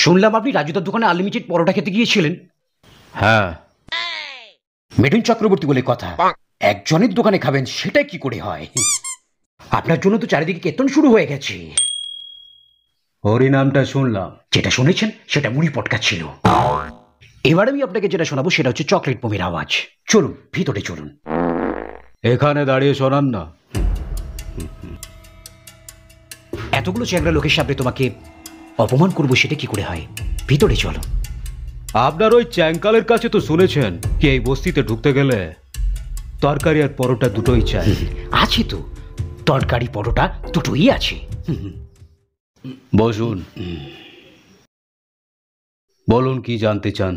শুনলাম আপনি রাজুদার দোকানে আনলিমিটেড পরোটা খেতে গিয়েছিলেন। হ্যাঁ, মিঠুন চক্রবর্তী বলে কথা। একজনের দোকানে খাবেন সেটা কি করে হয়? আপনার জন্য তো চারিদিকে কেতন শুরু হয়ে গেছে। হরিনামটা শুনলাম। যেটা শুনেছেন সেটা মুড়ি পটকা ছিল। এবার আমি আপনাকে যেটা শোনাবো সেটা হচ্ছে চকলেট বোমের আওয়াজ। চলুন ভিতরে চলুন। এখানে দাঁড়িয়ে শোনান না। এতগুলো চ্যাংড়া লোকের সামনে তোমাকে অপমান করবো সেটা কি করে হয়? ভিতরে চলো। আপনার ওই চ্যাংকালের কাছে তো শুনেছেন কি এই বস্তিতে ঢুকতে গেলে তরকারি আর পরোটা দুটোই চাই। আছে তো, তরকারি পরোটা দুটোই আছে। বসুন, বলুন কি জানতে চান।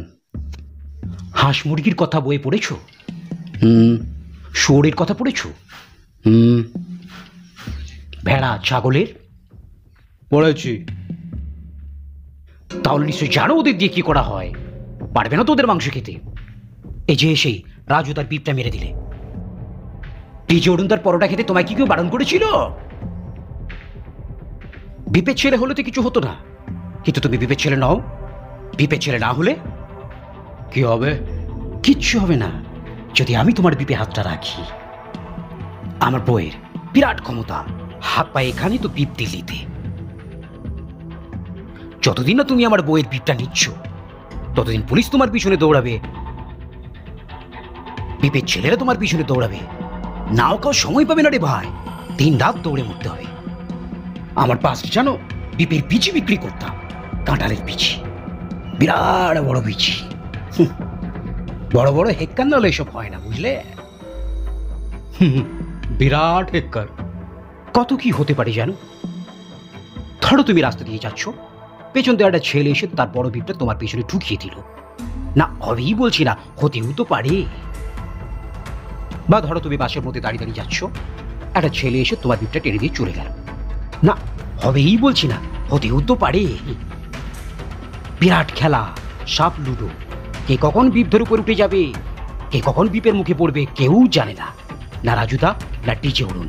হাঁস মুরগির কথা বইয়ে পড়েছো? শুয়োরের কথা পড়েছো? ভেড়া ছাগলের? পড়েছি। তাহলে নিশ্চয়ই জানো ওদের দিয়ে কি করা হয়। পারবে না তো ওদের মাংস খেতে। এই যে এসেই রাজু তার পিপটা মেরে দিলে। পিজে অরুণ তার পরোটা খেতে তোমায় কি কেউ বারণ করেছিল? বিপের ছেলে হলে তো কিছু হতো না, কিন্তু তুমি বিপের ছেলে নও। বিপের ছেলে না হলে কি হবে? কিচ্ছু হবে না যদি আমি তোমার বিপে হাতটা রাখি। আমার বইয়ের বিরাট ক্ষমতা, হাত পায়ে এখানে তো বিপ দিল্লিতে। যতদিন না তুমি আমার বইয়ের বিপটা নিচ্ছ ততদিন পুলিশ তোমার পিছনে দৌড়াবে, বিপের ছেলেরা তোমার পিছনে দৌড়াবে। নাও কাউ সময় পাবে না রে ভাই, দিন রাত দৌড়ে মরতে হবে। আমার পাশ জানো বিপের বিচি বিক্রি করতাম, কাঁঠালের বিচি, বিরাট বড় বিচি। বড় বড় হেক্কার নাহলে এসব হয় না, বুঝলে? বিরাট হেক্কার। কত কি হতে পারে জানো? ধরো তুমি রাস্তা দিয়ে যাচ্ছ, পেছন দিয়ে একটা ছেলে এসে তার বড় বিপটা তোমার পেছনে ঢুকিয়ে দিল। না হবেই বলছি না, হতেও তো পারে। বা ধরো তুমি বাসের মধ্যে দাঁড়িয়ে দাঁড়িয়ে যাচ্ছ, একটা ছেলে এসে তোমার বিপটা টেনে দিয়ে চলে গেল। না হবেই বলছি না, হতেও তো পারে। বিরাট খেলা, সাপ লুডো। কে কখন বিপ ধরে উপরে উঠে যাবে, কে কখন বিপের মুখে পড়বে কেউ জানে না, না রাজুদা না ডিজে অরুণ।